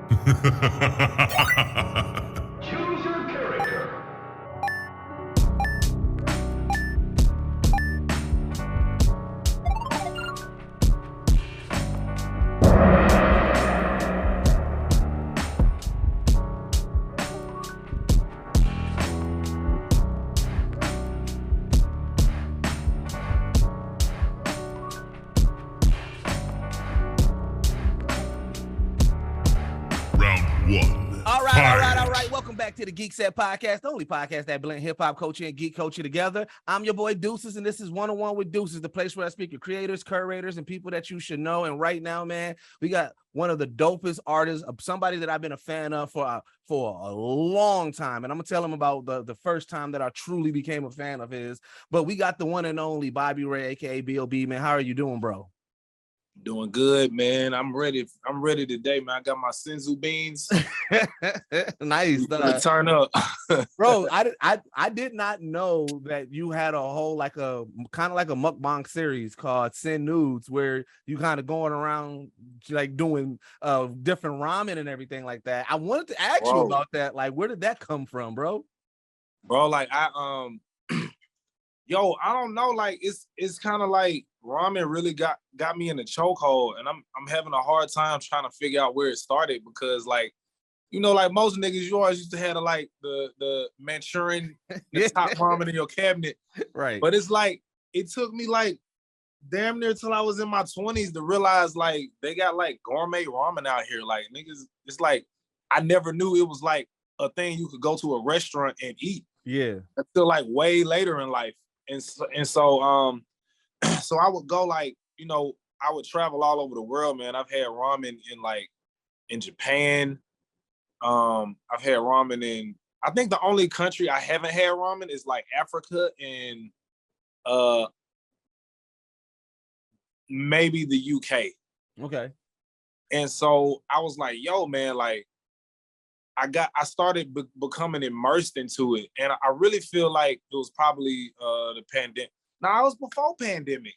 Choose your character. Round one. All right. Welcome back to the Geekset podcast, the only podcast that blend hip-hop culture and geek culture together. I'm your boy Deuces, and this is 1-on-1 with Deuces, the place where I speak to creators, curators, and people that you should know. And right now, man, we got one of the dopest artists, somebody that I've been a fan of for a long time. And I'm gonna tell him about the first time that I truly became a fan of his. But we got the one and only Bobby Ray, aka B.O.B. Man, how are you doing, bro? Doing good, man. I'm ready. I'm ready today, man. I got my senzu beans. Nice. Turn up. Bro, I did not know that you had a whole like a kind of like a mukbang series called Send Nudes, where you kind of going around like doing different ramen and everything like that. I wanted to ask you about that. Like, where did that come from, bro? Bro, like I yo, I don't know. Like it's kind of like ramen really got me in the chokehold, and I'm having a hard time trying to figure out where it started because like, you know, like most niggas, you always used to have like the Manchurian the top ramen in your cabinet. Right. But it's like it took me like damn near till I was in my 20s to realize like they got like gourmet ramen out here. Like niggas, it's like I never knew it was like a thing you could go to a restaurant and eat. Yeah. Until like way later in life. And so so I would go like, you know, I would travel all over the world, man. I've had ramen in Japan. I've had ramen in, I think the only country I haven't had ramen is like Africa and maybe the UK. Okay. And so I was like, yo, man, like I started becoming immersed into it. And I really feel like it was probably the pandemic. No, it was before pandemic.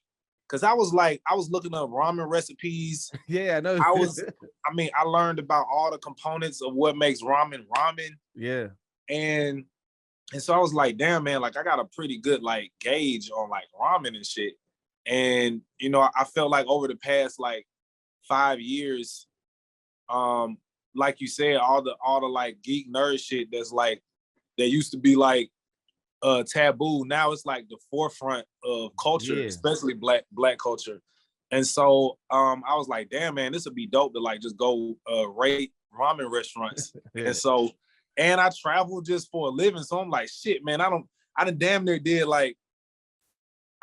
Cause I was looking up ramen recipes. Yeah, I know. I learned about all the components of what makes ramen ramen. Yeah. And so I was like, damn, man, like I got a pretty good like gauge on like ramen and shit. And you know, I felt like over the past like 5 years, like you said, all the like geek nerd shit that's like that used to be like taboo. Now it's like the forefront of culture, especially black culture. And so I was like, damn, man, this would be dope to like just go rate ramen restaurants. And so, and I travel just for a living. So I'm like, shit, man, I done damn near did like,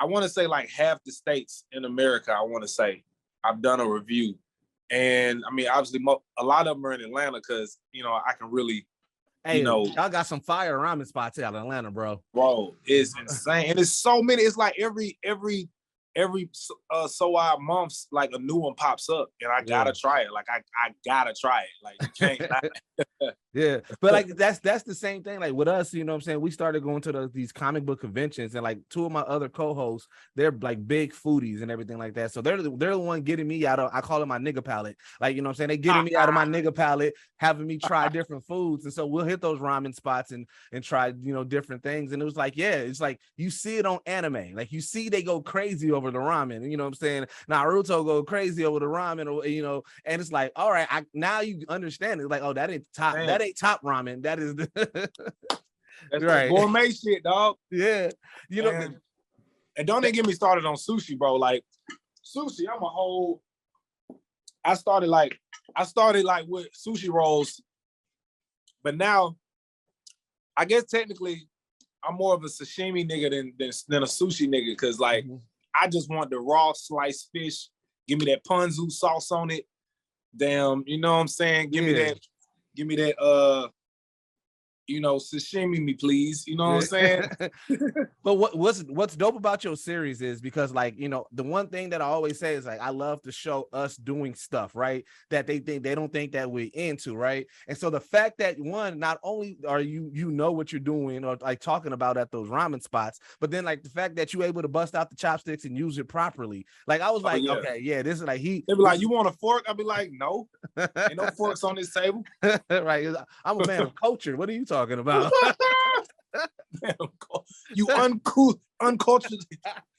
I want to say like half the states in America, I want to say I've done a review. And I mean, obviously, a lot of them are in Atlanta because, you know, I can really, hey, you know. Y'all got some fire ramen spots out in Atlanta, bro. Bro, it's insane. And it's so many. It's like every so odd months, like a new one pops up. And I gotta try it. Like, I gotta try it. Like, you can't. Yeah, but like that's the same thing like with us, you know what I'm saying? We started going to these comic book conventions, and like two of my other co-hosts, they're like big foodies and everything like that. So they're the one getting me out of, I call it my nigga palette. Like, you know what I'm saying? They getting me out of my nigga palette, having me try different foods. And so we'll hit those ramen spots and try, you know, different things. And it was like, yeah, it's like you see it on anime. Like you see they go crazy over the ramen, you know what I'm saying? Naruto go crazy over the ramen, or, you know, and it's like, all right, now you understand it. Like, oh, that ain't top, that ain't top ramen. That is the that's right. Gourmet shit, dog. Yeah. You know, and don't even get me started on sushi, bro. Like sushi, I started like with sushi rolls, but now I guess technically I'm more of a sashimi nigga than a sushi nigga, because like I just want the raw sliced fish. Give me that ponzu sauce on it. Damn, you know what I'm saying? Give me that you know, sashimi me, please. You know what I'm saying? But what's dope about your series is because, like, you know, the one thing that I always say is like I love to show us doing stuff, right? That they don't think that we're into, right? And so the fact that one, not only are you know what you're doing or like talking about at those ramen spots, but then like the fact that you're able to bust out the chopsticks and use it properly. Like I was like, okay, yeah, this is like They be like, you want a fork? I'd be like, no, ain't no forks on this table. Right? I'm a man of culture. What are you talking about? You uncultured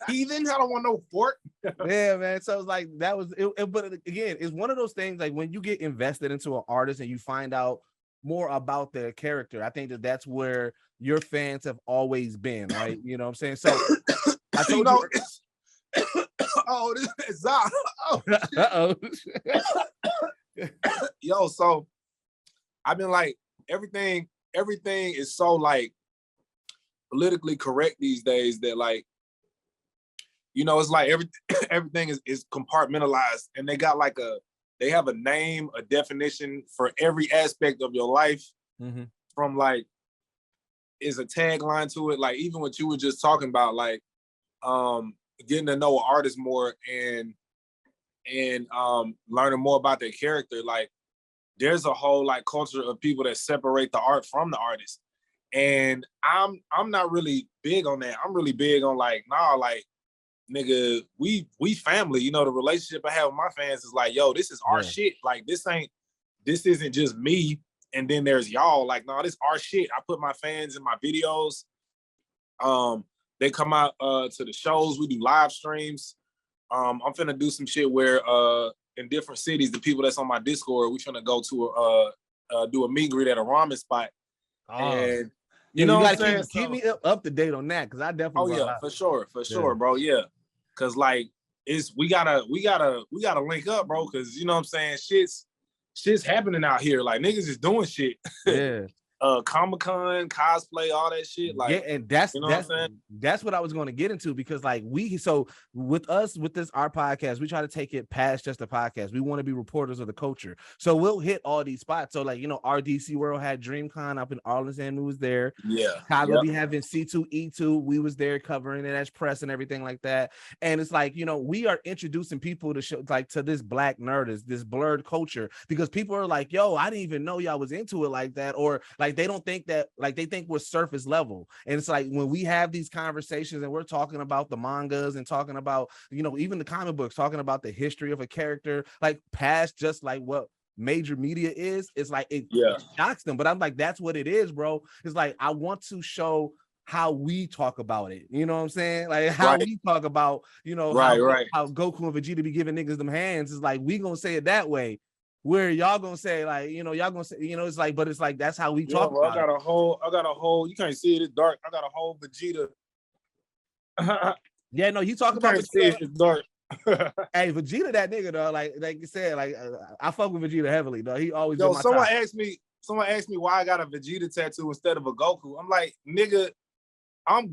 heathen. I don't want no fork. Yeah, man. So it's like that was it, but again, it's one of those things like when you get invested into an artist and you find out more about their character, I think that's where your fans have always been, right? You know what I'm saying? So I told you, oh, this is Zah. Oh, uh-oh. Yo, so I've been like everything is so like politically correct these days that like, you know, it's like everything is compartmentalized, and they got like they have a name, a definition for every aspect of your life. Mm-hmm. From like, is a tagline to it. Like even what you were just talking about, like getting to know an artist more and learning more about their character. Like there's a whole like culture of people that separate the art from the artist. And I'm not really big on that. I'm really big on like, nah, like, nigga, we family. You know, the relationship I have with my fans is like, yo, this is our shit. Like this isn't just me and then there's y'all. Like, no, this our shit. I put my fans in my videos. They come out to the shows. We do live streams. I'm finna do some shit where in different cities, the people that's on my Discord, we finna go to do a meet and greet at a ramen spot. And you know, you gotta keep me up to date on that, because I definitely. Oh yeah, for sure, bro. Yeah, because like we gotta link up, bro. Because you know what I'm saying, shit's happening out here. Like niggas is doing shit. Yeah. Comic-Con, cosplay, all that shit. Like, yeah, and that's you know that's what I was going to get into, because like with this our podcast, we try to take it past just a podcast. We want to be reporters of the culture, so we'll hit all these spots. So like, you know, our DC World had DreamCon up in Arlington, we was there. Chicago be having C2E2, we was there covering it as press and everything like that. And it's like, you know, we are introducing people to show, like, to this black nerd, this blurred culture, because people are like, yo, I didn't even know y'all was into it like that, or like they don't think that, like they think we're surface level. And it's like when we have these conversations and we're talking about the mangas and talking about, you know, even the comic books, talking about the history of a character, like past just like what major media is, it's like it shocks them. But I'm like, that's what it is, bro. It's like I want to show how we talk about it, you know what I'm saying? Like how we talk about, you know, how Goku and Vegeta be giving niggas them hands, is like we gonna say it that way. Where y'all gonna say, like, you know, y'all gonna say, you know, it's like, but it's like that's how we talk about I got a whole, you can't see it, it's dark. I got a whole Vegeta. Yeah, no, you talk about Vegeta. It's dark. Hey, Vegeta, that nigga, though, like you said, like I fuck with Vegeta heavily, though. He always. Yo, someone asked me why I got a Vegeta tattoo instead of a Goku. I'm like, nigga, I'm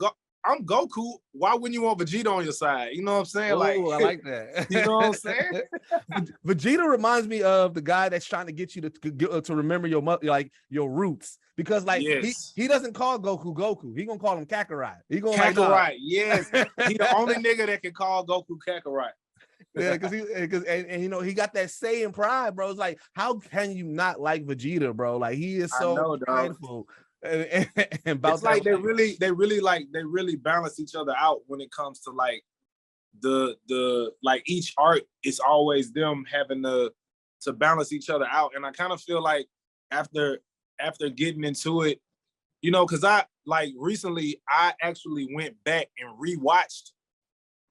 Goku. Why wouldn't you want Vegeta on your side? You know what I'm saying? Ooh, like, I like that. You know what I'm saying? Vegeta reminds me of the guy that's trying to get you to remember your roots, because like he doesn't call Goku. He gonna call him Kakarot. He gonna Kakarot. Yes, he the only nigga that can call Goku Kakarot. Yeah, because you know, he got that Saiyan pride, bro. It's like, how can you not like Vegeta, bro? Like he is so prideful. And it's like they really balance each other out when it comes to like the like each art is always them having to balance each other out. And I kind of feel like after getting into it, you know, because I like recently I actually went back and rewatched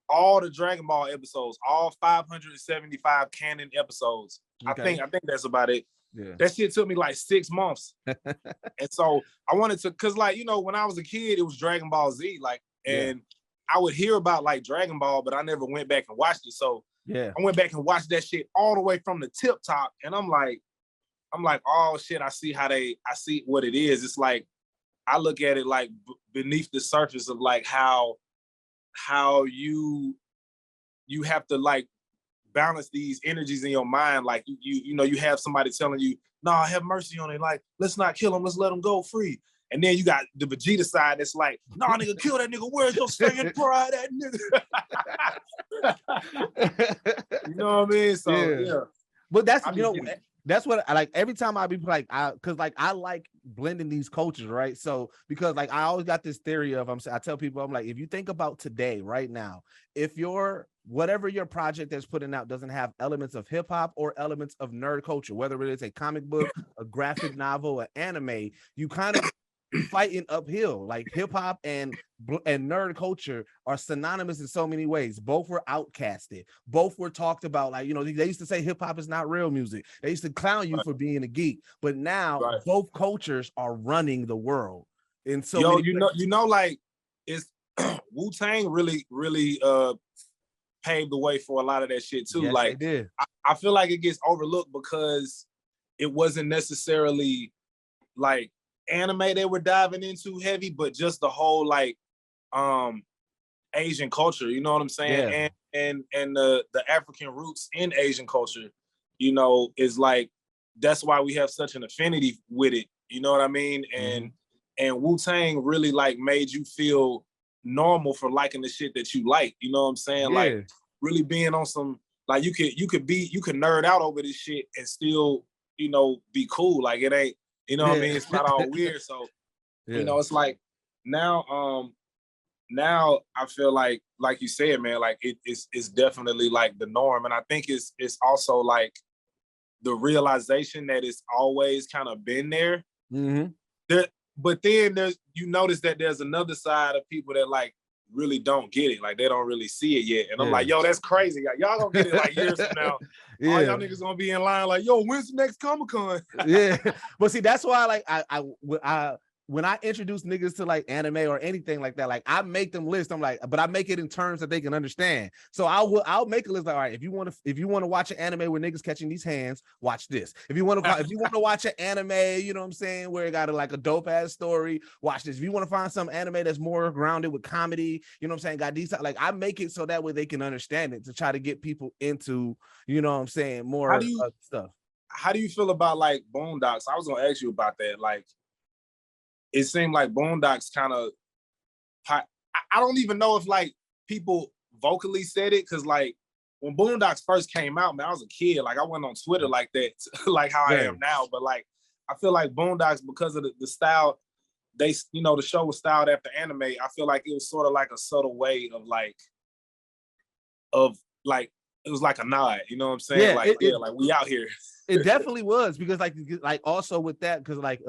all the Dragon Ball episodes, all 575 canon episodes. Okay. I think that's about it. Yeah. That shit took me like 6 months. And so I wanted to, cause like, you know, when I was a kid, it was Dragon Ball Z, like, and I would hear about like Dragon Ball, but I never went back and watched it. So I went back and watched that shit all the way from the tip top. And I'm like, oh shit, I see what it is. It's like, I look at it like beneath the surface of like how you have to like balance these energies in your mind. Like you know, you have somebody telling you, "Nah, have mercy on it. Like, let's not kill him. Let's let him go free." And then you got the Vegeta side that's like, "Nah, nigga, kill that nigga. Where's your singing pride, that nigga?" You know what I mean? So yeah. But that's that's what I like. Every time I be like, because like I like blending these cultures, right? So because like I always got this theory of I tell people, I'm like, if you think about today, right now, if whatever your project that's putting out doesn't have elements of hip hop or elements of nerd culture, whether it is a comic book, a graphic novel, an anime, you kind of fighting uphill. Like hip hop and nerd culture are synonymous in so many ways. Both were outcasted. Both were talked about. Like, you know, they used to say hip hop is not real music. They used to clown you for being a geek. But now both cultures are running the world. And so you know, like it's Wu-Tang really paved the way for a lot of that shit too. Yes, like I feel like it gets overlooked because it wasn't necessarily like anime they were diving into heavy, but just the whole like Asian culture, you know what I'm saying? And the African roots in Asian culture, you know, is like that's why we have such an affinity with it, you know what I mean? And Wu-Tang really like made you feel normal for liking the shit that you like, you know what I'm saying? Like really being on some, like you could nerd out over this shit and still, you know, be cool. Like it ain't, you know what I mean? It's not all weird. So, you know, it's like now I feel like you said, man, like it's definitely like the norm. And I think it's also like the realization that it's always kind of been there. But then you notice that there's another side of people that like really don't get it. Like they don't really see it yet. And I'm like, yo, that's crazy. Y'all gonna get it like years from now. All y'all niggas gonna be in line like, yo, when's the next Comic-Con? But see, that's why like I when I introduce niggas to like anime or anything like that, like I make them list. I'm like, but I make it in terms that they can understand. So I'll make a list like, all right, if you want to watch an anime where niggas catching these hands, watch this. If you want to watch an anime, you know what I'm saying, where it got a dope ass story, watch this. If you want to find some anime that's more grounded with comedy, you know what I'm saying, got these, like I make it so that way they can understand it, to try to get people into, you know what I'm saying, more stuff. How do you feel about like Boondocks? I was gonna ask you about that. Like, it seemed like Boondocks kind of, I don't even know if like people vocally said it, because like when Boondocks first came out, man, I was a kid. Like I went on Twitter like that, like how I am now. But like I feel like Boondocks, because of the style, they, you know, the show was styled after anime. I feel like it was sort of like a subtle way of it was like a nod, you know what I'm saying? Like we out here. It definitely was, because like also with that, because like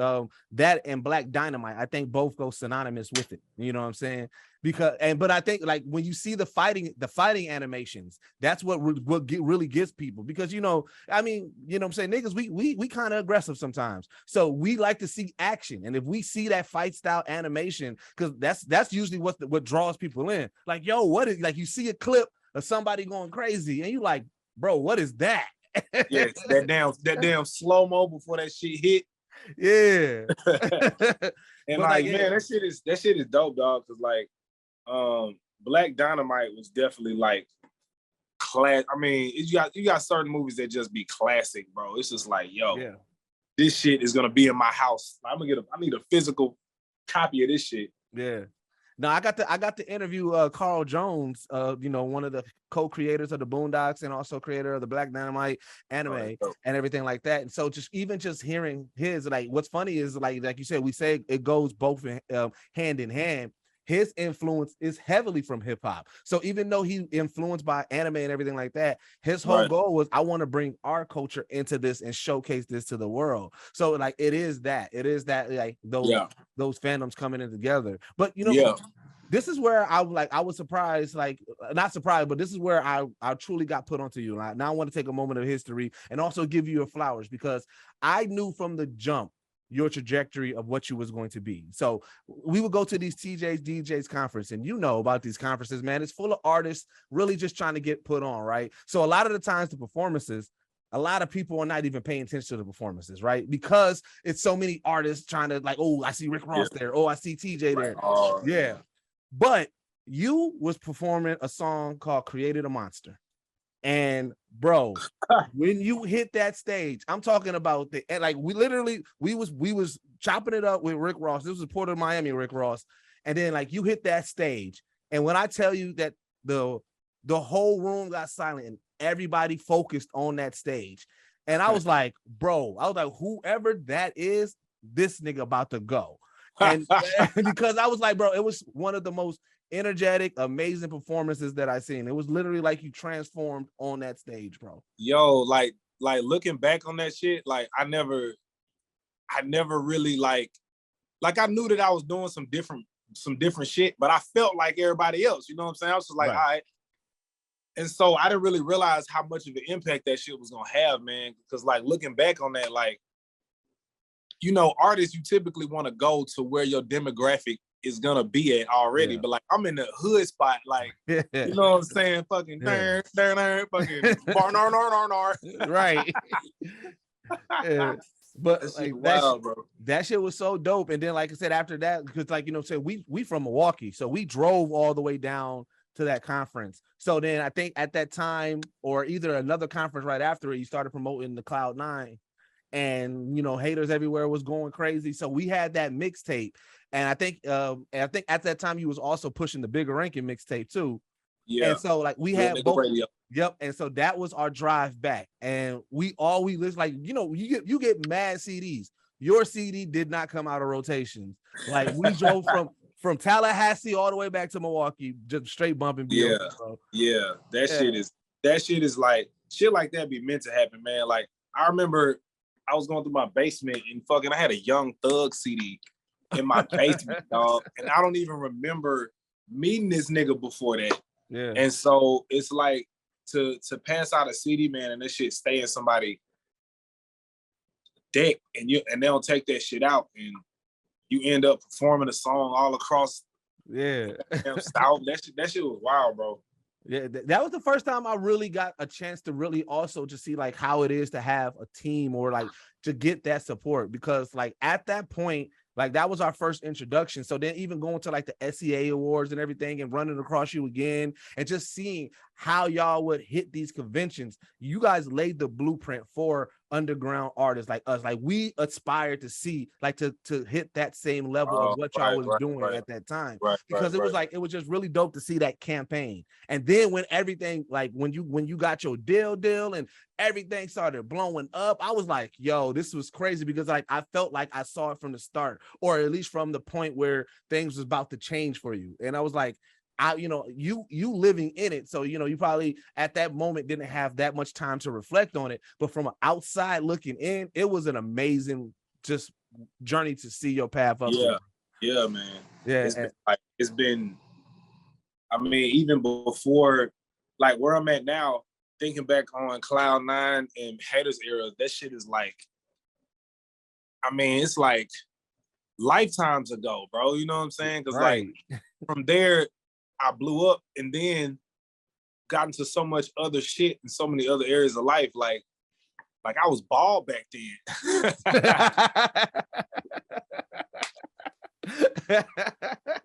that and Black Dynamite, I think both go synonymous with it. You know what I'm saying? But I think like when you see the fighting animations, that's what really gets people, because you know, I mean, you know what I'm saying, niggas, we kind of aggressive sometimes, so we like to see action, and if we see that fight style animation, because that's usually what draws people in. Like, yo, what is, like, you see a clip of somebody going crazy, and you like, bro, what is that? Yeah, that damn slow-mo before that shit hit. Yeah. And like, man, that shit is dope, dog. Cause like Black Dynamite was definitely like class. I mean, you got certain movies that just be classic, bro. It's just like, yo, this shit is gonna be in my house. I need a physical copy of this shit. Yeah. Now I got to interview Carl Jones, you know, one of the co-creators of the Boondocks and also creator of the Black Dynamite anime and everything like that. And so just hearing his, like, what's funny is like you said, we say it goes both hand in hand. His influence is heavily from hip hop. So even though he's influenced by anime and everything like that, his whole goal was, I want to bring our culture into this and showcase this to the world. So like it is that like those fandoms coming in together. But you know, this is where I was surprised, like not surprised, but this is where I truly got put onto you. Now I want to take a moment of history and also give you your flowers, because I knew from the jump your trajectory of what you was going to be. So we would go to these TjsDjs conference, and you know about these conferences, man, it's full of artists really just trying to get put on, right? So a lot of the times the performances, a lot of people are not even paying attention to the performances, right? Because it's so many artists trying to, like, oh, I see Rick Ross there. Oh, I see TJ there. But you was performing a song called Created a Monster. And bro, when you hit that stage, I'm talking about like we was chopping it up with Rick Ross. This was Port of Miami, Rick Ross. And then like you hit that stage. And when I tell you that the whole room got silent and everybody focused on that stage. And I was like, bro, whoever that is, this nigga about to go. And because I was like, bro, it was one of the most energetic, amazing performances that I seen. It was literally like you transformed on that stage, bro. Yo, like looking back on that shit, like I never really like I knew that I was doing some different shit, but I felt like everybody else, you know what I'm saying? I was just like, all right. And so I didn't really realize how much of an impact that shit was gonna have, man. Because like looking back on that, like, you know, artists, you typically want to go to where your demographic is gonna be at already. But like I'm in the hood spot, like, you know what I'm saying? Fucking fucking right. But that like wild, bro. That shit was so dope. And then like I said, after that, because like, you know, say we from Milwaukee, so we drove all the way down to that conference. So then I think at that time, or either another conference right after it, you started promoting the Cloud9, and you know, Haters Everywhere was going crazy. So we had that mixtape, and I think at that time you was also pushing the Bigger Ranking mixtape too. Yeah. And so like we had both. Radio. Yep. And so that was our drive back, and we list, like, you know, you get mad CDs. Your CD did not come out of rotations. Like we drove from Tallahassee all the way back to Milwaukee, just straight bumping B.O.B. Bro. Yeah. That shit is like, shit like that be meant to happen, man. Like I remember I was going through my basement and fucking I had a Young Thug CD in my basement, dog. And I don't even remember meeting this nigga before that. Yeah. And so it's like to pass out a CD, man, and this shit stay in somebody deck, and they don't take that shit out, and you end up performing a song all across South. That shit was wild, bro. Yeah, that was the first time I really got a chance to really also just see like how it is to have a team, or like to get that support, because like at that point, like that was our first introduction. So then even going to like the SEA awards and everything and running across you again and just seeing how y'all would hit these conventions, you guys laid the blueprint for underground artists like us. Like we aspired to see, like to hit that same level of what y'all was doing at that time. Because it was like, it was just really dope to see that campaign. And then when everything, like when you got your deal and everything started blowing up, I was like, yo, this was crazy, because like I felt like I saw it from the start, or at least from the point where things was about to change for you. And I was like, you know, you living in it, so you know, you probably at that moment didn't have that much time to reflect on it, but from an outside looking in, it was an amazing just journey to see your path up there. Yeah, man. Yeah, it's been I mean, even before like where I'm at now, thinking back on Cloud9 and Haters era, that shit is like, I mean, it's like lifetimes ago, bro. You know what I'm saying? Because like from there, I blew up and then got into so much other shit in so many other areas of life. Like I was bald back then.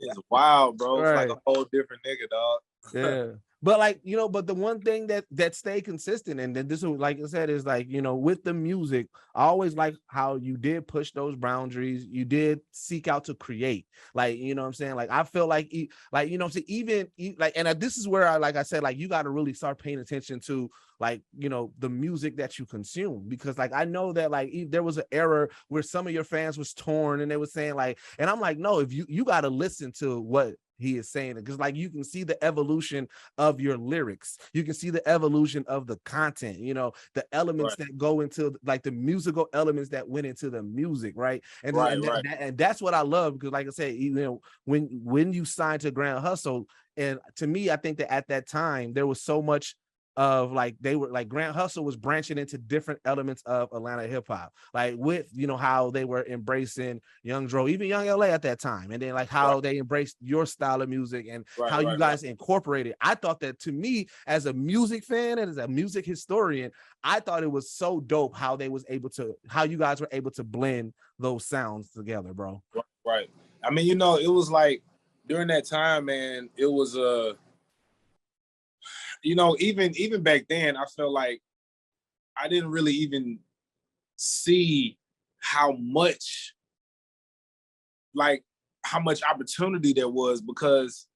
It's wild, bro. It's like a whole different nigga, dog. Yeah. But like, you know, but the one thing that stayed consistent, and then this is, like I said, is like, you know, with the music, I always like how you did push those boundaries. You did seek out to create, like, you know what I'm saying? Like, I feel like, like, you know, so even like, and this is where I said, like, you got to really start paying attention to, like, you know, the music that you consume, because like, I know that like there was an era where some of your fans was torn and they were saying like, and I'm like, no, if you got to listen to what he is saying, because like you can see the evolution of your lyrics, you can see the evolution of the content, you know, the elements that go into, like the musical elements that went into the music, right? And and that's what I love, because like I said, you know, when you signed to Grand Hustle, and to me, I think that at that time there was so much of like, they were like, Grand Hustle was branching into different elements of Atlanta hip hop, like with, you know, how they were embracing Young Dro, even Young LA at that time, and then like how they embraced your style of music and how you guys incorporated. I thought that, to me, as a music fan and as a music historian, I thought it was so dope how they was able to, how you guys were able to blend those sounds together, bro. Right. I mean, you know, it was like during that time, man, it was even back then, I felt like I didn't really even see how much opportunity there was, because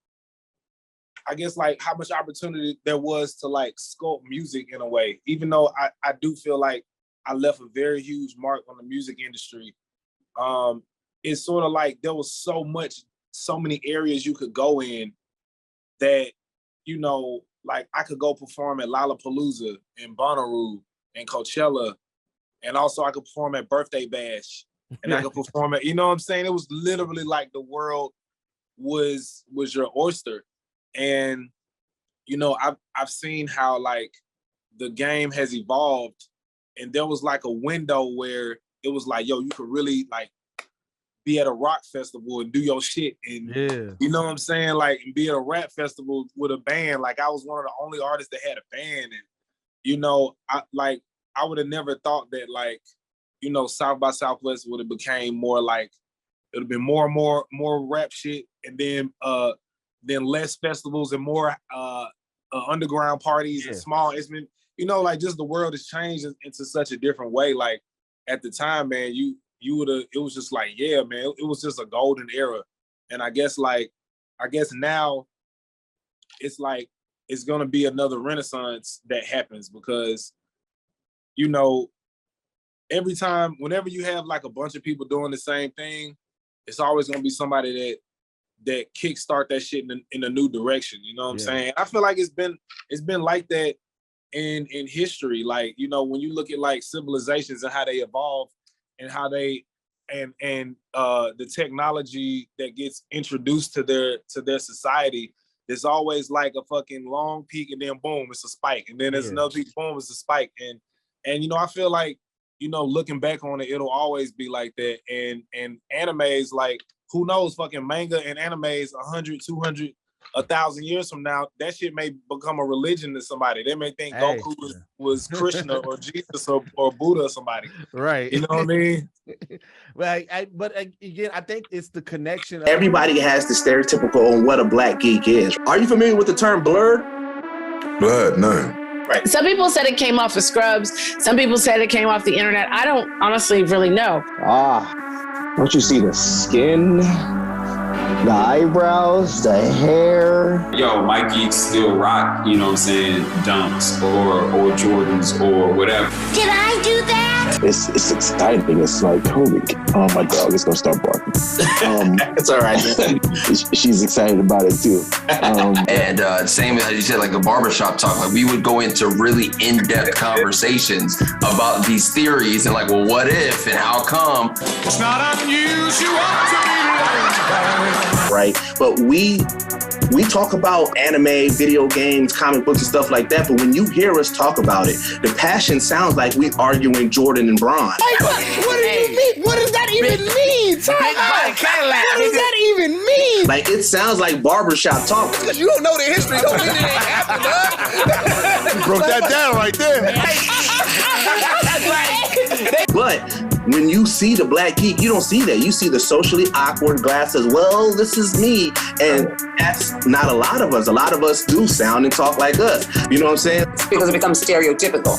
I guess like how much opportunity there was to like sculpt music in a way, even though I do feel like I left a very huge mark on the music industry. It's sort of like there was so many areas you could go in that, like I could go perform at Lollapalooza and Bonnaroo and Coachella, and also I could perform at Birthday Bash, and I could perform at, you know what I'm saying? It was literally like the world was your oyster. And, I've seen how like the game has evolved, and there was like a window where it was like, yo, you could really like be at a rock festival and do your shit, and you know what I'm saying, like, and be at a rap festival with a band. Like I was one of the only artists that had a band, and I would have never thought that like, South by Southwest would have became more like, it would have been more and more rap shit, and then less festivals and more underground parties and small. It's been, like just the world has changed into such a different way. Like at the time, man, you would have, it was just like, yeah, man, it was just a golden era. And I guess now it's like, it's going to be another renaissance that happens, because, every time, whenever you have like a bunch of people doing the same thing, it's always going to be somebody that kickstart that shit in a new direction. You know what I'm saying? I feel like it's been like that in history. Like, when you look at like civilizations and how they evolve, and how they and the technology that gets introduced to their society, there's always like a fucking long peak, and then boom, it's a spike, and then there's another peak, boom, it's a spike, and I feel like, looking back on it, it'll always be like that. And animes, like, who knows, fucking manga and animes 100, 200, 1,000 years from now, that shit may become a religion to somebody. They may think Goku was Krishna or Jesus or Buddha or somebody. Right. You know what I mean? Well, but again, I think it's the connection. Everybody has the stereotypical on what a black geek is. Are you familiar with the term blurred? Blurred, no. Right. Some people said it came off of Scrubs. Some people said it came off the internet. I don't honestly really know. Don't you see the skin, the eyebrows, the hair? Yo, my geeks still rock, you know what I'm saying, Dunks or Jordans or whatever. Did I do that? It's exciting. It's like, holy, oh, my dog is gonna start barking. It's all right. She's excited about it too. And same as you said, like a barbershop talk, like we would go into really in-depth conversations about these theories and like, well, what if and how come? It's not unusual to be loved. Right, but we talk about anime, video games, comic books and stuff like that, but when you hear us talk about it, the passion sounds like we arguing Jordan and Bron. What do you mean? What does that even mean? What does that even mean? Like, it sounds like barbershop talk. Because you don't know the history, don't mean it ain't happened, huh? You broke that down right there. But when you see the black geek, you don't see that. You see the socially awkward glasses. Well, this is me. And that's not a lot of us. A lot of us do sound and talk like us. You know what I'm saying? Because it becomes stereotypical,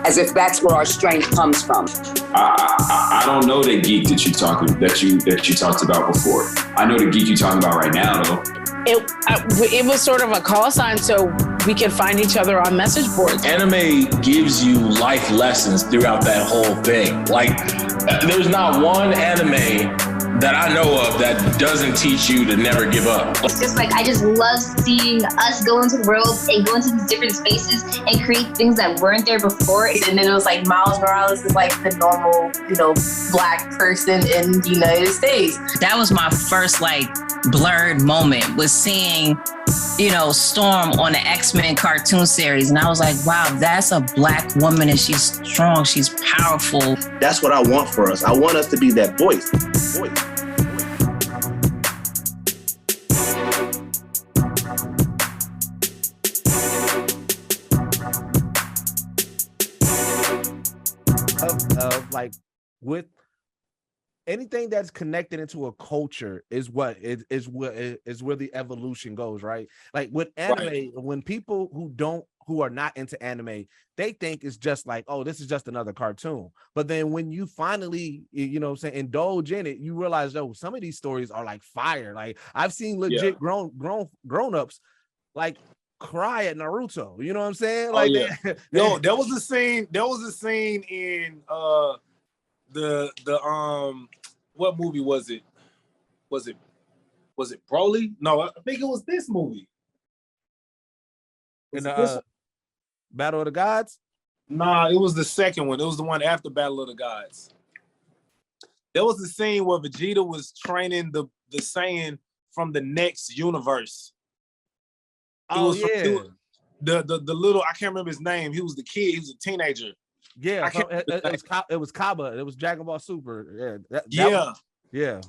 as if that's where our strength comes from. I don't know the geek that you talked about before. I know the geek you're talking about right now, though. It was sort of a call sign so we could find each other on message boards. Anime gives you life lessons throughout that whole thing. Like, there's not one anime that I know of that doesn't teach you to never give up. It's just like, I just love seeing us go into the world and go into these different spaces and create things that weren't there before. And then it was like Miles Morales is like the normal, black person in the United States. That was my first blurred moment, was seeing, Storm on the X-Men cartoon series. And I was like, wow, that's a black woman and she's strong, she's powerful. That's what I want for us. I want us to be that voice. With anything that's connected into a culture is where the evolution goes, right? Like with anime, when people who don't who are not into anime, they think it's just like, oh, this is just another cartoon. But then when you finally, you know what I'm saying, indulge in it, you realize, oh, some of these stories are like fire. Like I've seen legit grown-ups like cry at Naruto. You know what I'm saying? Like yo, there was a scene in what movie was it? Was it Broly? No, I think it was this movie. In the Battle of the Gods? Nah, it was the second one. It was the one after Battle of the Gods. There was a scene where Vegeta was training the Saiyan from the next universe. Oh, yeah. The little, I can't remember his name. He was the kid. He was a teenager. Yeah, it was Kaba. It was Dragon Ball Super. Yeah.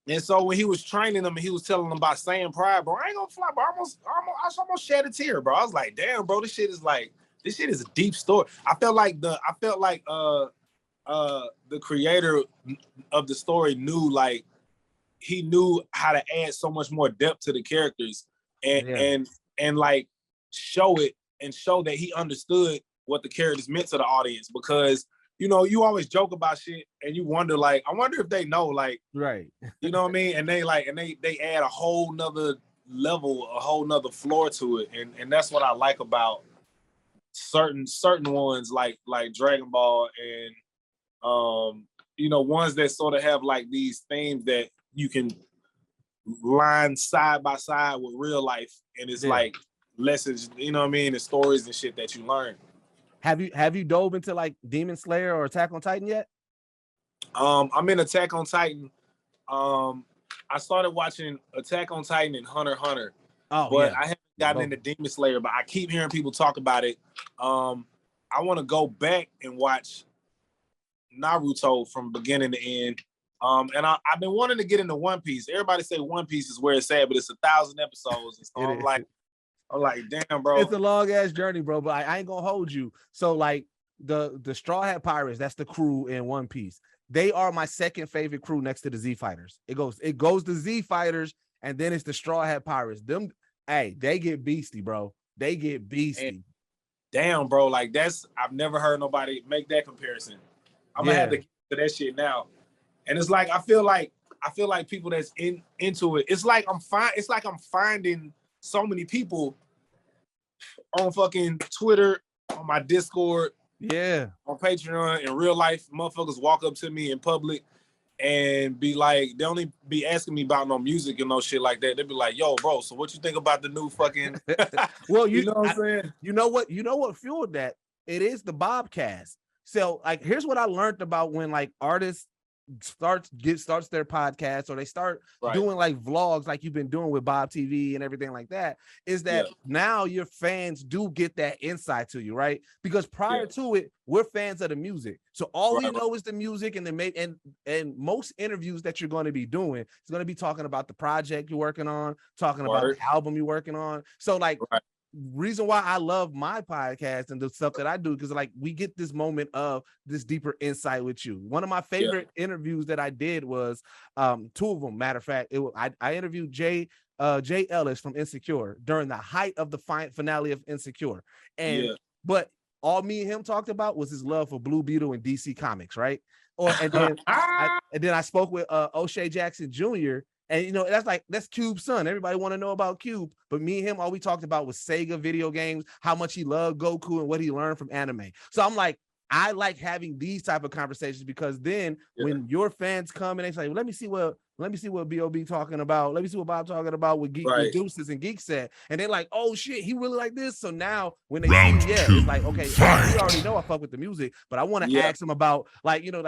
And so when he was training them and he was telling them about Saiyan pride, bro, I ain't gonna fly, bro. I almost shed a tear, bro. I was like, damn, bro, this shit is a deep story. I felt like the creator of the story knew, like, he knew how to add so much more depth to the characters and like show that he understood what the characters meant to the audience, because you know, you always joke about shit and you wonder, like, I wonder if they know, like, right. You know what I mean? And they add a whole nother level, a whole nother floor to it. And that's what I like about certain ones like Dragon Ball and you know, ones that sort of have like these themes that you can line side by side with real life, and it's like lessons, you know what I mean, and stories and shit that you learn. Have you dove into like Demon Slayer or Attack on Titan yet? I'm in Attack on Titan. I started watching Attack on Titan and Hunter x Hunter. But I haven't gotten into Demon Slayer, but I keep hearing people talk about it. I want to go back and watch Naruto from beginning to end. And I've been wanting to get into One Piece. Everybody say One Piece is where it's at, but it's 1,000 episodes. And so I'm like, damn, bro. It's a long ass journey, bro. But I ain't gonna hold you. So like the Straw Hat Pirates, that's the crew in One Piece. They are my second favorite crew next to the Z Fighters. It goes to Z Fighters, and then it's the Straw Hat Pirates. They get beastie, bro. They get beastie. And damn, bro. Like I've never heard nobody make that comparison. I'm gonna have to get to that shit now. And it's like I feel like people that's into it. It's like I'm finding so many people on fucking Twitter, on my Discord, on Patreon, in real life. Motherfuckers walk up to me in public and be like, they only be asking me about no music and no shit like that. They be like, yo, bro, so what you think about the new fucking well, you know what I'm saying? You know what fueled that? It is the Bobcast. So like here's what I learned about when like artists starts their podcast, or they start doing like vlogs like you've been doing with Bob TV and everything like that, is that now your fans do get that insight to you, right? Because prior to it, we're fans of the music. So all we know is the music, and and most interviews that you're going to be doing is going to be talking about the project you're working on, talking about the album you're working on. So like reason why I love my podcast and the stuff that I do, because like we get this moment of this deeper insight with you. One of my favorite interviews that I did was two of them. Matter of fact, I interviewed Jay Ellis from Insecure during the height of the finale of Insecure, and but all me and him talked about was his love for Blue Beetle and DC Comics, right? And then I spoke with O'Shea Jackson Jr. And you know, that's Cube's son. Everybody want to know about Cube, but me and him, all we talked about was Sega video games, how much he loved Goku and what he learned from anime. So I'm like, I like having these type of conversations, because then when your fans come and they say, well, let me see what B.O.B talking about. Let me see what Bob talking about with with Deuces and Geekset. And they're like, oh shit, he really like this. So now when they see, it's like, okay, we already know I fuck with the music, but I want to ask them about, like, you know,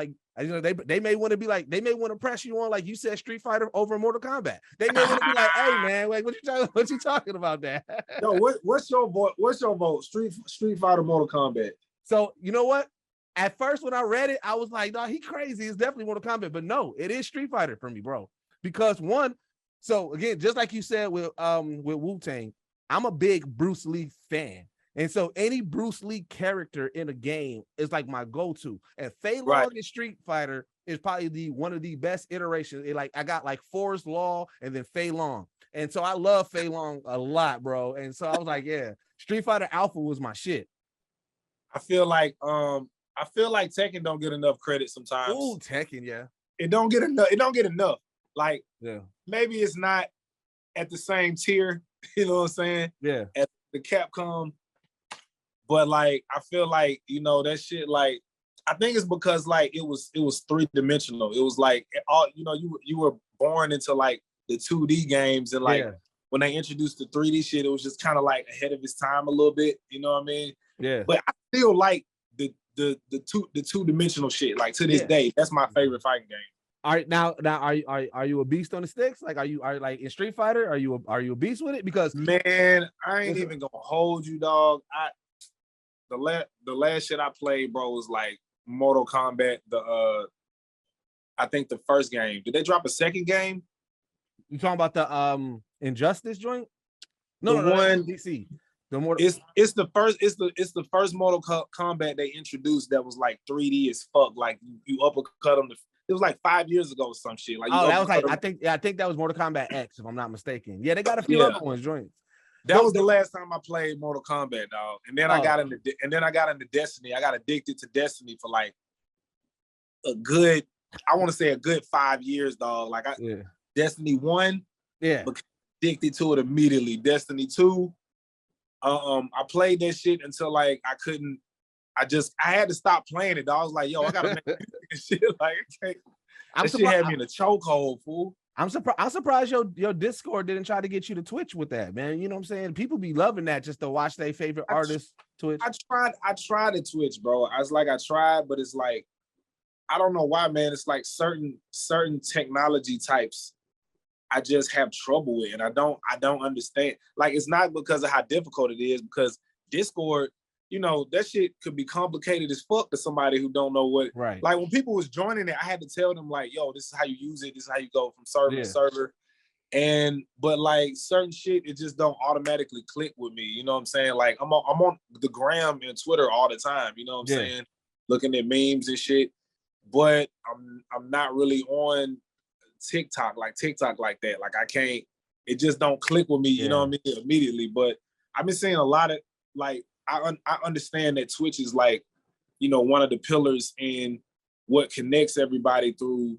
they may want to be like, they may want to press you on, like you said, Street Fighter over Mortal Kombat. They may want to be like, hey man, like what you talking about that? Yo, what's your vote? Street Fighter, Mortal Kombat. So you know what? At first, when I read it, I was like, no, he crazy. It's definitely Mortal Kombat. But no, it is Street Fighter for me, bro. Because one, so again, just like you said with Wu-Tang, I'm a big Bruce Lee fan. And so any Bruce Lee character in a game is like my go-to. And Fei Long in Street Fighter is probably one of the best iterations. I got like Forrest Law and then Fei Long. And so I love Fei Long a lot, bro. And so I was like, yeah, Street Fighter Alpha was my shit. I feel like Tekken don't get enough credit sometimes. Ooh, Tekken, yeah. It don't get enough. It don't get enough. Like, yeah, maybe it's not at the same tier, you know what I'm saying? Yeah. At the Capcom. But like, I feel like, you know, that shit, like, I think it's because like it was 3-dimensional. It was like all, you know, you were born into like the 2D games, and like when they introduced the 3D shit, it was just kind of like ahead of its time a little bit, you know what I mean? Yeah. But I still like the 2-dimensional shit. Like to this day, that's my favorite fighting game. All right, now are you a beast on the sticks? Like are you like in Street Fighter? Are you a beast with it? Because man, I ain't even gonna hold you, dog. The last shit I played, bro, was like Mortal Kombat. I think the first game. Did they drop a second game? You talking about the Injustice joint? No, one DC. The Mortal. It's the first Mortal Kombat they introduced that was like 3D as fuck. Like you uppercut them. It was like 5 years ago or some shit. Like that was like I think that was Mortal Kombat X, if I'm not mistaken. Yeah, they got a few other ones joints. That was the last time I played Mortal Kombat, dog. And then I got into Destiny. I got addicted to Destiny for like a good 5 years, dog. Like Destiny 1, became addicted to it immediately. Destiny 2, I played that shit until like I couldn't. I had to stop playing it, dog. I was like, yo, I gotta make music and shit. Like, that shit had me in a chokehold, fool. I'm surprised your Discord didn't try to get you to Twitch with that, man. You know what I'm saying? People be loving that just to watch their favorite artists Twitch. I tried to Twitch, bro. I tried, but it's like, I don't know why, man. It's like certain technology types I just have trouble with, and I don't understand. Like, it's not because of how difficult it is, because Discord, you know, that shit could be complicated as fuck to somebody who don't know what. Right. Like when people was joining it, I had to tell them like, yo, this is how you use it. This is how you go from server to server. But like certain shit, it just don't automatically click with me. You know what I'm saying? Like I'm on the gram and Twitter all the time. You know what I'm saying? Looking at memes and shit. But I'm not really on TikTok like that. Like I can't. It just don't click with me. You know what I mean? Immediately. But I've been seeing a lot of like. I understand that Twitch is like, you know, one of the pillars in what connects everybody through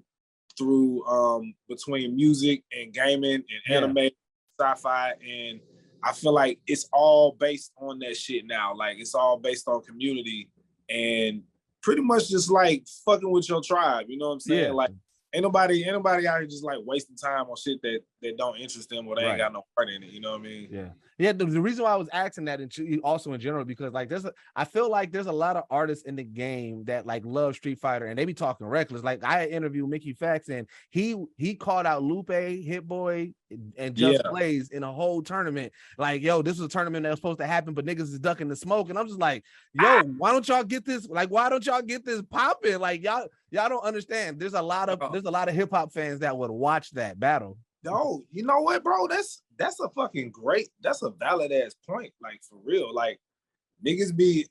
between music and gaming and anime, sci-fi, and I feel like it's all based on that shit now. Like it's all based on community and pretty much just like fucking with your tribe. You know what I'm saying? Like ain't nobody out here just like wasting time on shit that don't interest them or they ain't got no part in it. You know what I mean? Yeah. The reason why I was asking that, and also in general, because like I feel like there's a lot of artists in the game that like love Street Fighter and they be talking reckless. Like I interviewed Mickey Fax and he called out Lupe, Hit Boy, and Just Blaze in a whole tournament. Like, yo, this was a tournament that was supposed to happen, but niggas is ducking the smoke. And I'm just like, yo, why don't y'all get this? Like, why don't y'all get this popping? Like y'all don't understand. There's a lot of hip hop fans that would watch that battle. No, you know what, bro? That's a fucking that's a valid ass point. Like for real. Like niggas be,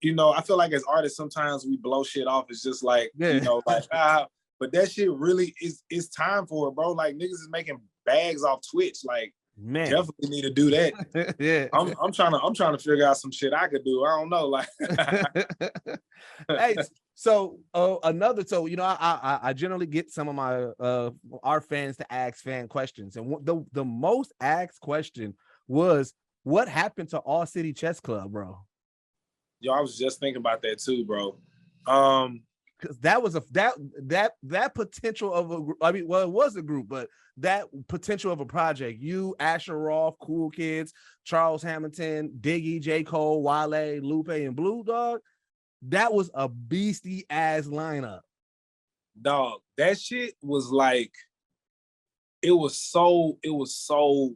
you know, I feel like as artists sometimes we blow shit off. It's just like, you know, like but that shit really is time for it, bro. Like niggas is making bags off Twitch. Like man, definitely need to do that. I'm trying to figure out some shit I could do. I don't know. Like hey, so you know, I generally get some of my our fans to ask fan questions, and the most asked question was, what happened to All City Chess Club, bro? Yo, I was just thinking about that too, bro. Because that was that potential of it was a group, but that potential of a project. You, Asher Roth, Cool Kids, Charles Hamilton, Diggy, J. Cole, Wale, Lupe, and Blue Dog. That was a beastie ass lineup. Dog, that shit was like, it was so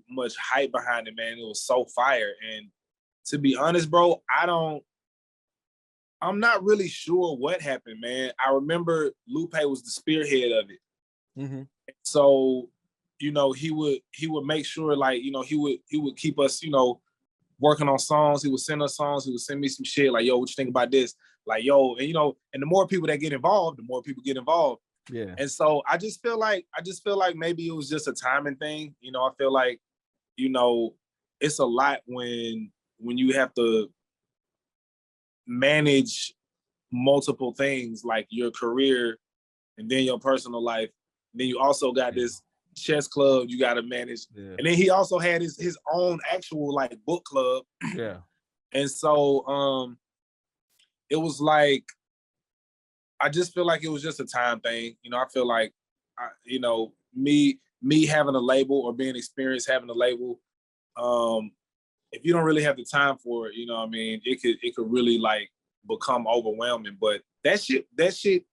much hype behind it, man. It was so fire. And to be honest, bro, I'm not really sure what happened, man. I remember Lupe was the spearhead of it. Mm-hmm. So, you know, he would make sure, like, you know, he would keep us, you know, working on songs. He would send us songs. He would send me some shit like, yo, what you think about this? Like, yo, and you know, and the more people that get involved, the more people get involved. Yeah. And so I just feel like maybe it was just a timing thing. You know, I feel like, you know, it's a lot when you have to manage multiple things like your career and then your personal life. And then you also got this chess club you got to manage. Yeah. And then he also had his own actual like book club. Yeah. And so it was like, I just feel like it was just a time thing. You know, I feel like, you know, me having a label or being experienced having a label, if you don't really have the time for it, you know what I mean, it could really like become overwhelming. But that shit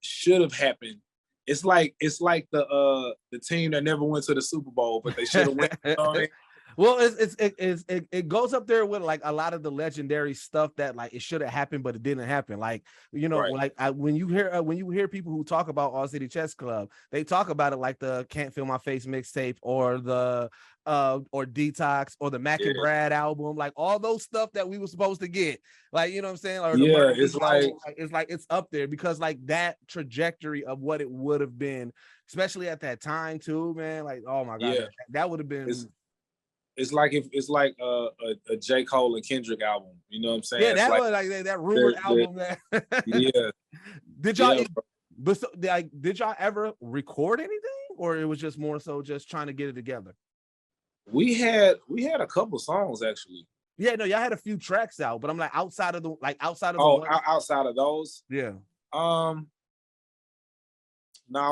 should have happened. It's like the team that never went to the Super Bowl, but they should have went. You know what I mean? Well, it goes up there with like a lot of the legendary stuff that like it should have happened, but it didn't happen. Like, you know, right. like when you hear people who talk about All City Chess Club, they talk about it like the Can't Feel My Face mixtape or the or Detox or the Mac and Brad album, like all those stuff that we were supposed to get. Like, you know what I'm saying? Or the it's like it's up there because like that trajectory of what it would have been, especially at that time too, man. Like, oh my God, that would have been. It's like a J. Cole and Kendrick album. You know what I'm saying? Yeah, that was like that rumored album. Yeah. Did y'all ever record anything, or it was just more so just trying to get it together? We had a couple songs actually. Yeah, no, y'all had a few tracks out, but I'm like outside of outside of those. Yeah. Nah,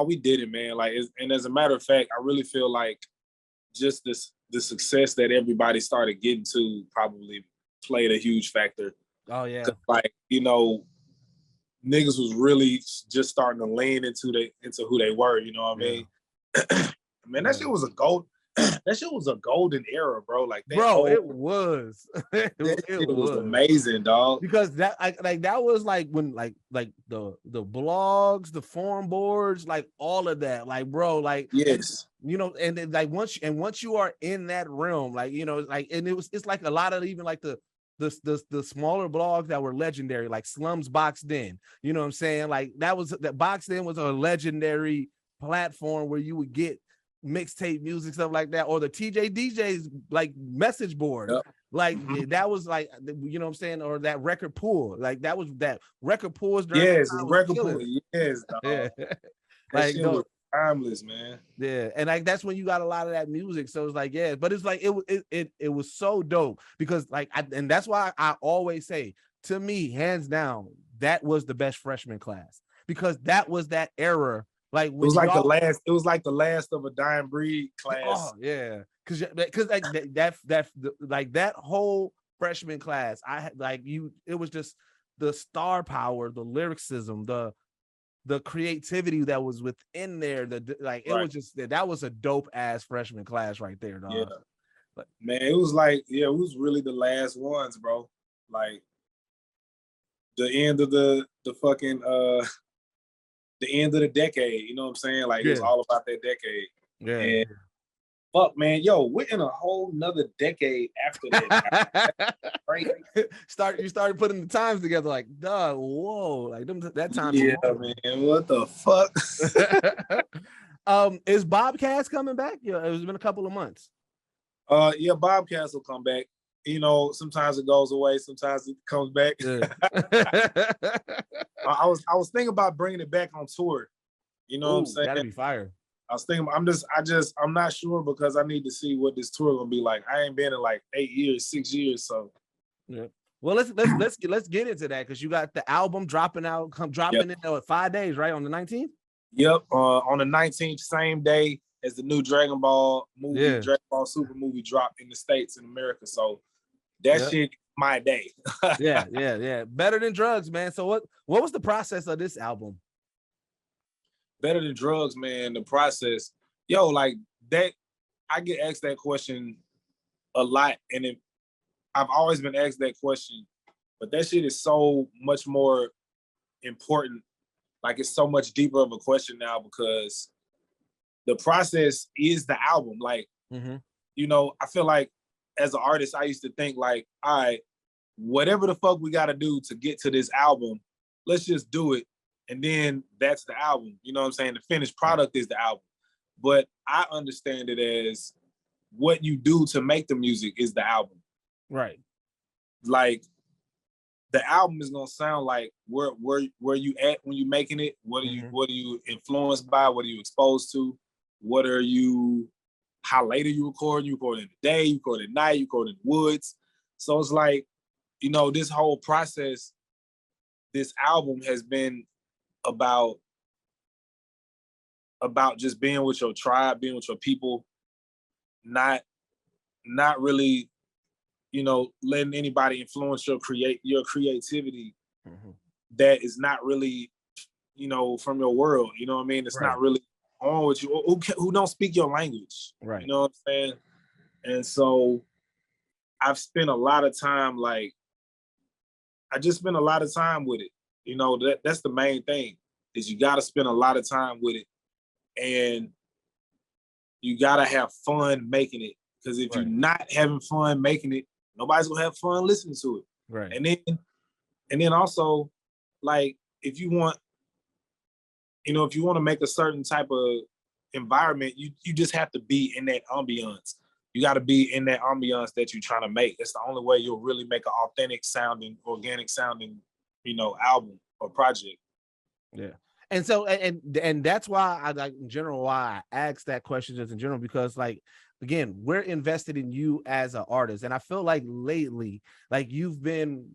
we didn't, man. Like, and as a matter of fact, I really feel like just the success that everybody started getting to probably played a huge factor. Oh yeah. Like, you know, niggas was really just starting to lean into who they were, you know what I mean? Man, that shit was a golden era, bro. Like that it was. it was amazing, dog. Because that was like when like the blogs, the forum boards, like all of that. Like, bro, like yes. You know, and then like once you are in that realm, like, you know, like, and it's like a lot of even like the smaller blogs that were legendary, like Slums Boxed In, you know what I'm saying? Like that Boxed In was a legendary platform where you would get mixtape music, stuff like that, or the TjsDjs like message board. Yep. Like that was like, you know what I'm saying, or that record pool. Like that was that record pools. Yes, record pool. Yes, dog. Yeah. Like shit was timeless, man. Yeah, and like that's when you got a lot of that music. So it's like, yeah, but it's like it was so dope because like and that's why I always say, to me, hands down, that was the best freshman class because that was that era. Like, it was like the last of a dying breed class. Oh yeah, because like that whole freshman class, I had it was just the star power, the lyricism, the creativity that was within there. It was just that was a dope ass freshman class right there, dog. Yeah, but man, it was like it was really the last ones, bro. Like the end of the fucking the end of the decade, you know what I'm saying? Like, it was all about that decade. Yeah. And fuck, man, yo, we're in a whole nother decade after that. Right? You started putting the times together, like, duh, whoa, like that time. Yeah, man, what the fuck? Is Bobcast coming back? Yeah, it's been a couple of months. Yeah, Bobcast will come back. You know, sometimes it goes away, sometimes it comes back. Yeah. I was thinking about bringing it back on tour. You know what I'm saying? That'd be fire. I was thinking, I'm not sure because I need to see what this tour gonna be like. I ain't been in like 6 years, so. Yeah. Well, let's get into that because you got the album dropping in 5 days, right? On the 19th. Yep, on the 19th, same day as the new Dragon Ball movie, Dragon Ball Super movie dropped in the States in America. So that shit, my day. yeah. Better Than Drugs, man. So what was the process of this album? Better Than Drugs, man. The process, yo, like that. I get asked that question a lot, and I've always been asked that question, but that shit is so much more important. Like, it's so much deeper of a question now because the process is the album. Like, you know, I feel like as an artist, I used to think like, all right, whatever the fuck we got to do to get to this album, let's just do it. and then that's the album. You know what I'm saying? The finished product is the album. But I understand it as what you do to make the music is the album. Right. Like the album is gonna sound like where you at when you're making it. What are you influenced by? What are you exposed to? How late are you recording? You record in the day, you record at night, you record in the woods. So it's like, you know, this whole process, this album has been about just being with your tribe, being with your people, not really, you know, letting anybody influence your creativity that is not really, you know, from your world. You know what I mean? It's not really on with you, who don't speak your language. Right. You know what I'm saying? And so I've spent a lot of time, like, I just spent a lot of time with it. You know, that's the main thing, is you got to spend a lot of time with it, and you got to have fun making it. Because if you're not having fun making it, nobody's gonna have fun listening to it. Right. And then also, like, if you want to make a certain type of environment, you just have to be in that ambiance. You got to be in that ambiance that you're trying to make. It's the only way you'll really make an authentic sounding, organic sounding, you know, album or project. Yeah. And so, and that's why I like, in general, why I asked that question just in general, because, like, again, we're invested in you as an artist. And I feel like lately, like, you've been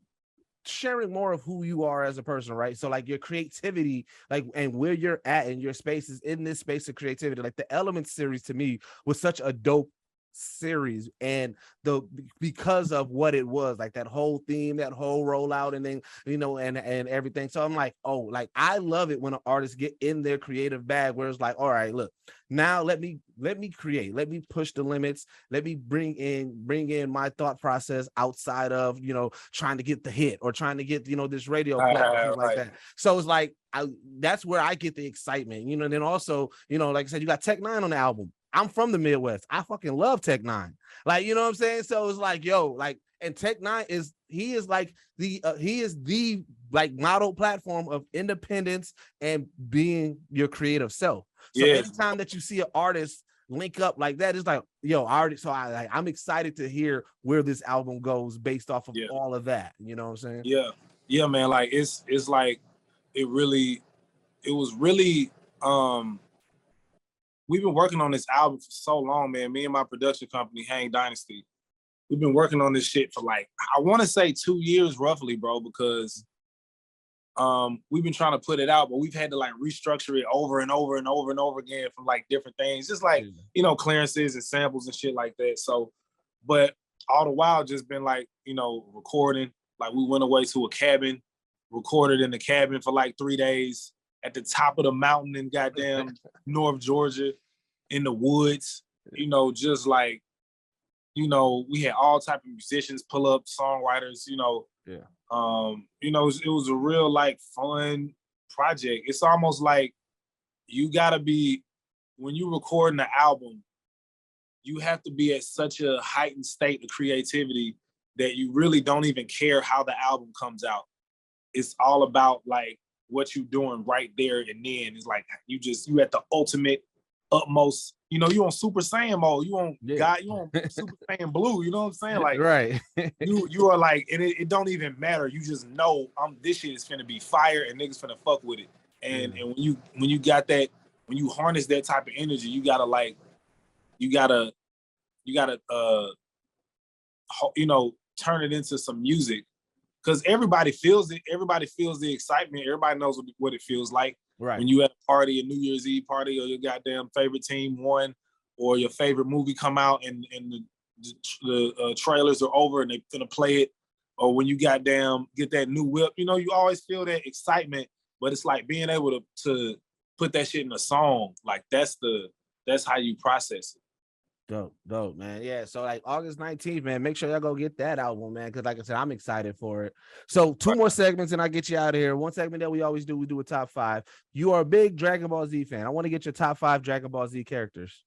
sharing more of who you are as a person, right? So, like, your creativity, like, and where you're at in your spaces, in this space of creativity, like the Elements series to me was such a dope series, and because of what it was, like that whole theme, that whole rollout, and then, you know, and everything. So I'm like, oh, like, I love it when an artist get in their creative bag where it's like, all right, look, now let me create, let me push the limits, let me bring in my thought process outside of, you know, trying to get the hit or trying to get, you know, this radio platform like that. So it's like, that's where I get the excitement, you know. And then also, you know, like I said, you got Tech Nine on the album. I'm from the Midwest. I fucking love Tech Nine. Like, you know what I'm saying? So it's like, yo, like, and Tech Nine is like the like model platform of independence and being your creative self. So anytime that you see an artist link up like that, it's like, yo, I'm excited to hear where this album goes based off of all of that. You know what I'm saying? Yeah, man. Like, it's like, it was really, we've been working on this album for so long, man. Me and my production company, Hang Dynasty, we've been working on this shit for, like, I want to say 2 years roughly, bro, because we've been trying to put it out, but we've had to, like, restructure it over and over and over and over again from, like, different things, just like, you know, clearances and samples and shit like that. So, but all the while just been, like, you know, recording. Like, we went away to a cabin, recorded in the cabin for like 3 days at the top of the mountain in goddamn North Georgia, in the woods, you know, just like, you know, we had all type of musicians pull up, songwriters, you know. You know, it was a real, like, fun project. It's almost like you gotta be, when you recording the album, you have to be at such a heightened state of creativity that you really don't even care how the album comes out. It's all about, like, what you doing right there and then. It's like you at the ultimate, utmost, you know, you on Super Saiyan mode, you on God, you on Super Saiyan Blue, you know what I'm saying? Like, right. you are like, and it don't even matter. You just know this shit is finna be fire and niggas finna fuck with it. And and when you got that, when you harness that type of energy, you gotta you know, turn it into some music. Because everybody feels it. Everybody feels the excitement. Everybody knows what it feels like. Right. When you at a party, a New Year's Eve party, or your goddamn favorite team won, or your favorite movie come out and the trailers are over and they gonna play it, or when you goddamn get that new whip, you know, you always feel that excitement. But it's like being able to put that shit in a song. Like, that's how you process it. Dope, man. Yeah. So, like, August 19th, man, make sure y'all go get that album, man. Cause, like I said, I'm excited for it. So 2 more segments and I'll get you out of here. One segment that we always do, we do a top 5. You are a big Dragon Ball Z fan. I want to get your top 5 Dragon Ball Z characters.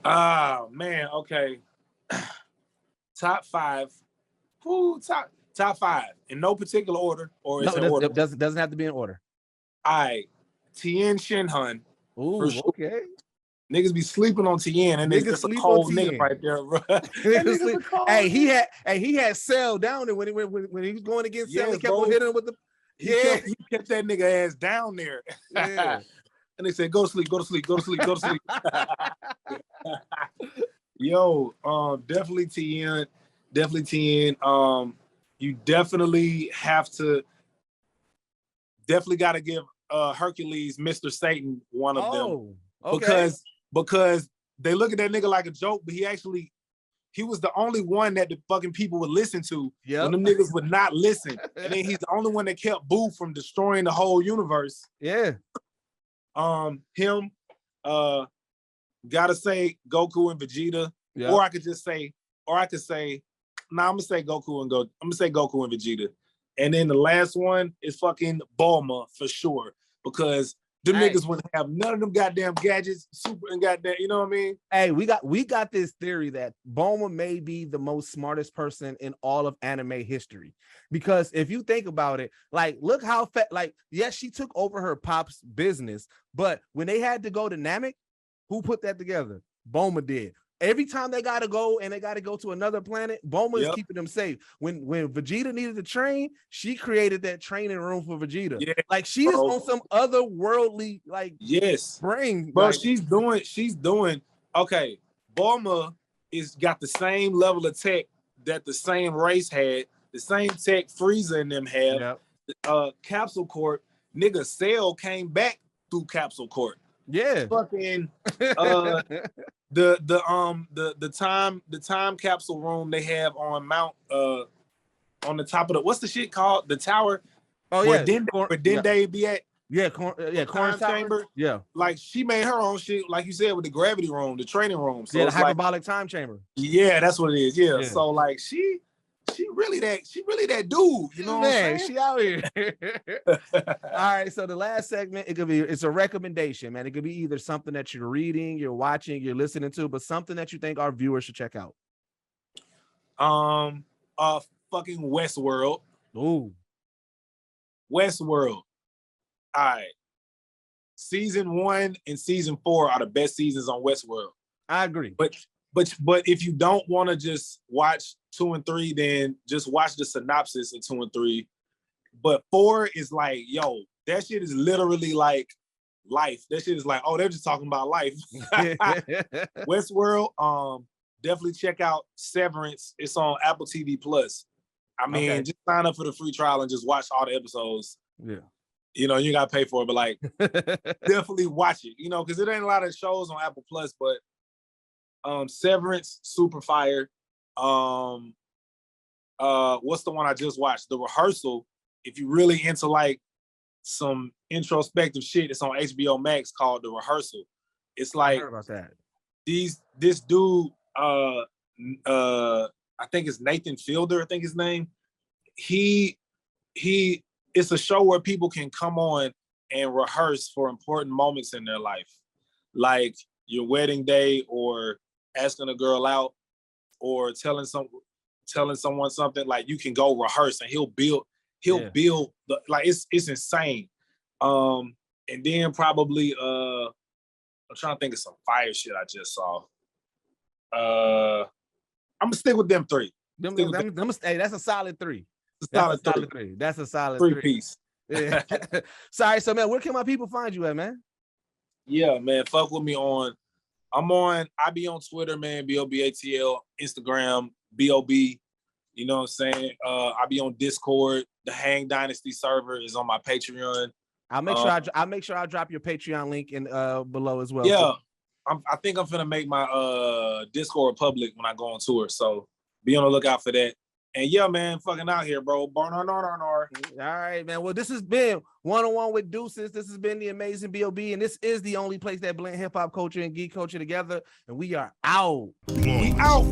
Oh, man. Okay. Top 5. Ooh, top 5 in no particular order, or No, it doesn't have to be in order. All right, Tien Shinhan. Ooh, sure. okay. Niggas be sleeping on Tien, and it's a cold nigga right there, bro. Hey, he had Cell down there when he was going against Cell. He kept on hitting him with the. He kept that nigga ass down there. Yeah. And they said, "Go to sleep, go to sleep, go to sleep, go to sleep." Yo, definitely Tien. You definitely got to give Hercules, Mr. Satan, one of them. Okay. Because they look at that nigga like a joke, but he was the only one that the fucking people would listen to. Yep. When them niggas would not listen. And then he's the only one that kept Boo from destroying the whole universe. Yeah. Him, gotta say Goku and Vegeta. Yep. Or I could say, I'm gonna say Goku and Vegeta. And then the last one is fucking Bulma for sure. Because them niggas wouldn't have none of them goddamn gadgets, super and goddamn, you know what I mean? Hey, we got this theory that Bulma may be the most smartest person in all of anime history. Because if you think about it, like, look how yes, she took over her pop's business, but when they had to go to Namek, who put that together? Bulma did. Every time they got to go to another planet, Bulma is keeping them safe. When Vegeta needed to train, she created that training room for Vegeta. Yeah, like she is on some otherworldly brain. Bro, like, she's doing okay. Bulma got the same level of tech that the same race had, the same tech Frieza and them have. Yep. Capsule Corp, nigga, Cell came back through Capsule Corp. Yeah. Fucking the time capsule room they have on Mount on the top of the, what's the shit called? The tower. Oh where Dende be at. Yeah, Corn chamber. Yeah. Like she made her own shit, like you said, with the gravity room, the training room. So yeah, the hyperbolic time chamber. Yeah, that's what it is. Yeah. So like she really that dude, you know what I'm saying? She out here. All right, so the last segment, it's a recommendation, man. It could be either something that you're reading, you're watching, you're listening to, but something that you think our viewers should check out. Fucking Westworld. Ooh. Westworld. All right. Season 1 and season 4 are the best seasons on Westworld. I agree. But if you don't want to just watch 2 and 3, then just watch the synopsis of 2 and 3. But 4 is like, yo, that shit is literally like life. That shit is like, oh, they're just talking about life. Westworld, definitely check out Severance. It's on Apple TV Plus. I mean, just sign up for the free trial and just watch all the episodes. Yeah. You know, you gotta pay for it, but like definitely watch it, you know, because it ain't a lot of shows on Apple Plus, but Severance, super fire. What's the one I just watched? The Rehearsal. If you really into like some introspective shit, it's on HBO Max called The Rehearsal. It's like, I heard about that. This dude, I think it's Nathan Fielder, I think his name. It's a show where people can come on and rehearse for important moments in their life, like your wedding day, or asking a girl out, or telling someone something. Like, you can go rehearse and he'll build the, like, it's insane. And then probably I'm trying to think of some fire shit I just saw. I'm gonna stick with them 3. Hey, that's a solid 3. That's a solid 3 piece. Yeah. Sorry, so man, where can my people find you at, man? Yeah, man, fuck with me I be on Twitter, man, B.O.B.A.T.L, Instagram, B.O.B, you know what I'm saying? I be on Discord. The Hang Dynasty server is on my Patreon. I'll make sure I drop your Patreon link in below as well. Yeah, I think I'm finna make my Discord public when I go on tour, so be on the lookout for that. And yeah, man, fucking out here, bro. All right, man. Well, this has been One-on-One with Deuces. This has been the amazing B.O.B, and this is the only place that blend hip-hop culture and geek culture together. And we are out. We out.